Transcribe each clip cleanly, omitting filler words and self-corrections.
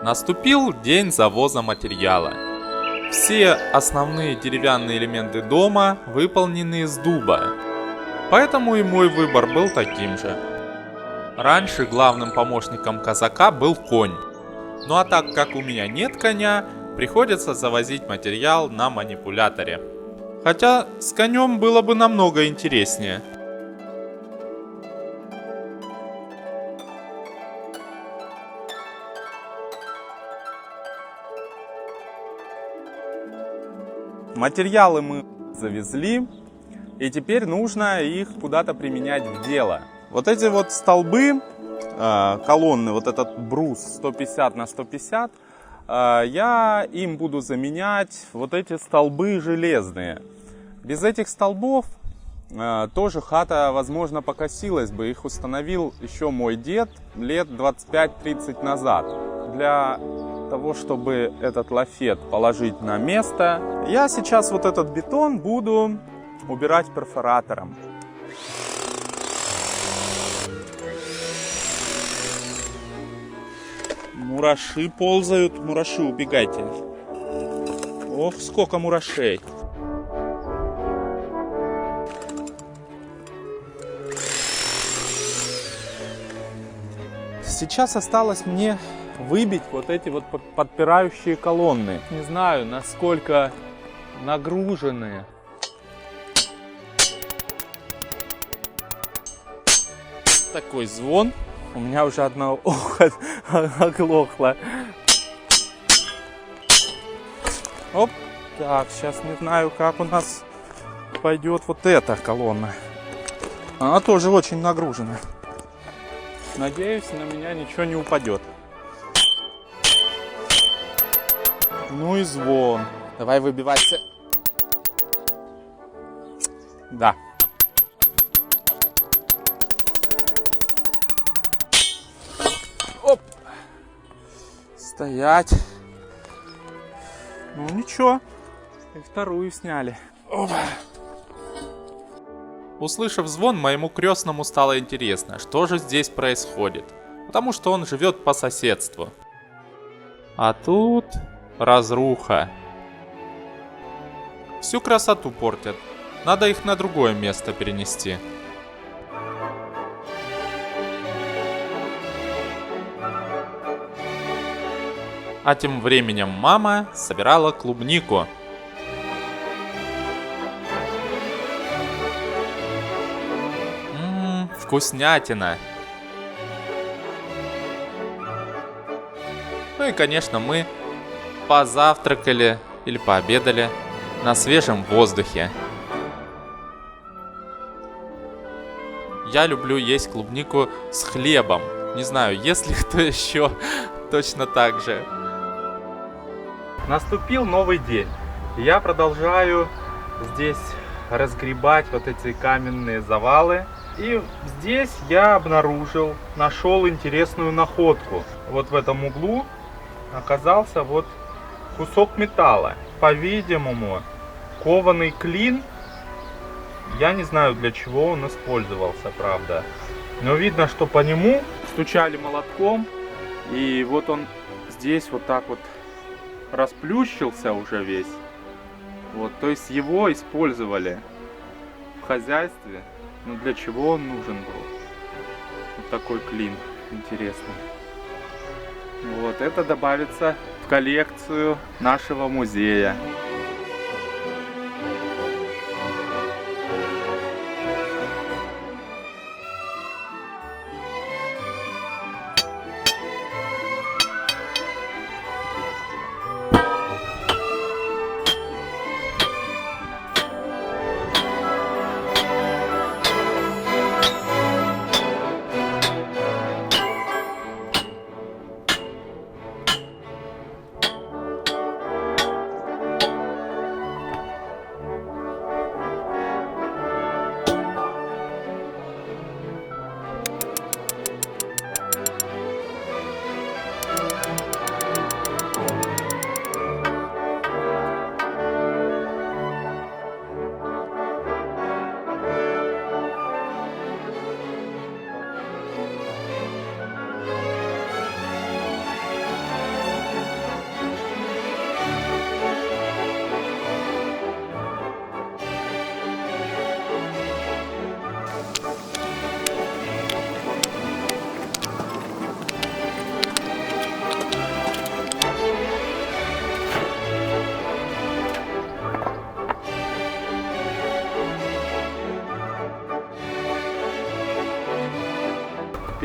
Наступил день завоза материала. Все основные деревянные элементы дома выполнены из дуба, поэтому и мой выбор был таким же. Раньше главным помощником казака был конь, ну а так как у меня нет коня, приходится завозить материал на манипуляторе. Хотя с конем было бы намного интереснее. Материалы мы завезли, и теперь нужно их куда-то применять в дело. Вот эти вот столбы, колонны, вот этот брус 150 на 150, я им буду заменять вот эти столбы железные. Без этих столбов тоже хата, возможно, покосилась бы. Их установил еще мой дед лет 25-30 назад. Для того, чтобы этот лафет положить на место, я сейчас вот этот бетон буду убирать перфоратором. Мураши ползают, мураши, убегайте. Ох, сколько мурашей. Сейчас осталось мне выбить вот эти вот подпирающие колонны. Не знаю, насколько нагруженные. Такой звон. У меня уже одно ухо оглохло. Оп. Так, сейчас не знаю, как у нас пойдет вот эта колонна. Она тоже очень нагружена. Надеюсь, на меня ничего не упадет. Ну и звон. Давай выбивайся. Да. Оп. Стоять. Ну ничего. И вторую сняли. Оп. Услышав звон, моему крестному стало интересно, что же здесь происходит. Потому что он живет по соседству. А тут разруха. Всю красоту портят. Надо их на другое место перенести. А тем временем мама собирала клубнику. Вкуснятина. Ну и, конечно, мы позавтракали или пообедали на свежем воздухе. Я люблю есть клубнику с хлебом. Не знаю, есть ли кто еще точно так же. Наступил новый день. Я продолжаю здесь разгребать вот эти каменные завалы. И здесь я нашел интересную находку. Вот в этом углу оказался вот кусок металла. По-видимому, кованый клин. Я не знаю, для чего он использовался, правда. Но видно, что по нему стучали молотком. И вот он здесь вот так вот расплющился уже весь. Вот, то есть его использовали в хозяйстве. Но для чего он нужен был? Вот такой клин интересный. Вот, это добавится в коллекцию нашего музея.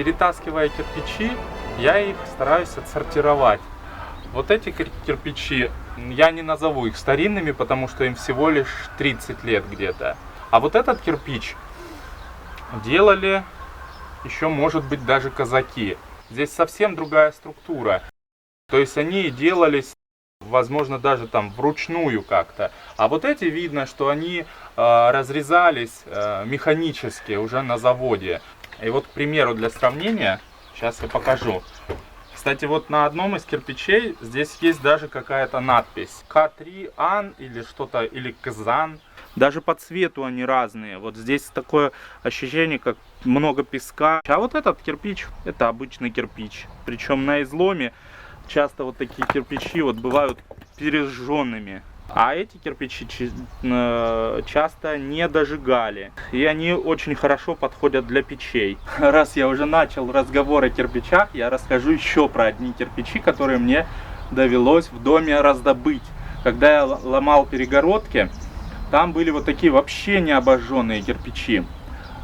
перетаскивая кирпичи, я их стараюсь отсортировать. Вот эти кирпичи, я не назову их старинными, потому что им всего лишь 30 лет где-то. А вот этот кирпич делали еще, может быть, даже казаки. Здесь совсем другая структура. То есть они делались, возможно, даже там вручную как-то. А вот эти видно, что они разрезались механически уже на заводе. И вот, к примеру, для сравнения, сейчас я покажу. Кстати, вот на одном из кирпичей здесь есть даже какая-то надпись. К3Ан или что-то, или Казан. Даже по цвету они разные. Вот здесь такое ощущение, как много песка. А вот этот кирпич, это обычный кирпич. Причем на изломе часто вот такие кирпичи вот бывают пережженными. А эти кирпичи часто не дожигали. И они очень хорошо подходят для печей. Раз я уже начал разговор о кирпичах, я расскажу еще про одни кирпичи, которые мне довелось в доме раздобыть. Когда я ломал перегородки, там были вот такие вообще не обожженные кирпичи,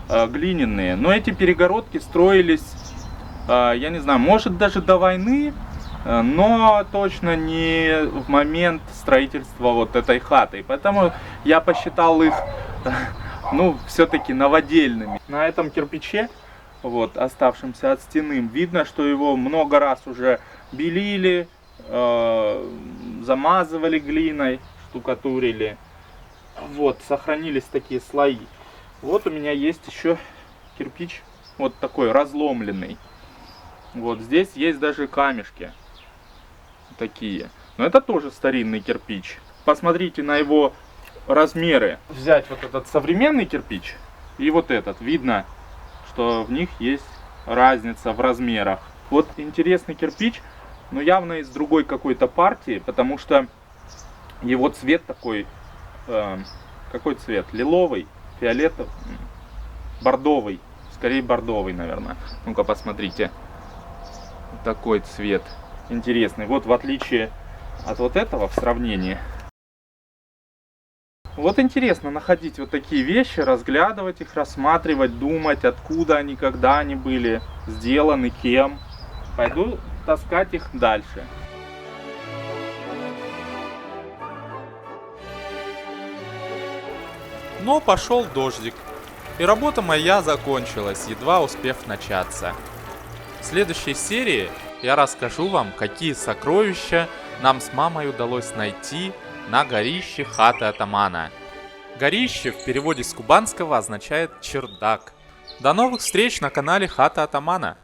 глиняные. Но эти перегородки строились, я не знаю, может даже до войны, но точно не в момент строительства вот этой хаты. Поэтому я посчитал их, ну, все-таки новодельными. На этом кирпиче, вот, оставшемся от стены, видно, что его много раз уже белили, замазывали глиной, штукатурили. Вот, сохранились такие слои. Вот у меня есть еще кирпич, вот такой разломленный. Вот здесь есть даже камешки такие. Но это тоже старинный кирпич. Посмотрите на его размеры. Взять вот этот современный кирпич и вот этот. Видно, что в них есть разница в размерах. Вот интересный кирпич, но явно из другой какой-то партии, потому что его цвет такой, какой цвет? Лиловый, фиолетовый, бордовый. Скорее бордовый, наверное. Ну-ка посмотрите. Такой цвет интересный. Вот в отличие от вот этого в сравнении. Вот интересно находить вот такие вещи, разглядывать их, рассматривать, думать, откуда они, когда они были сделаны, кем. Пойду таскать их дальше. Но пошел дождик, и работа моя закончилась, едва успев начаться. В следующей серии я расскажу вам, какие сокровища нам с мамой удалось найти на горище хаты атамана. Горище в переводе с кубанского означает чердак. До новых встреч на канале Хата Атамана.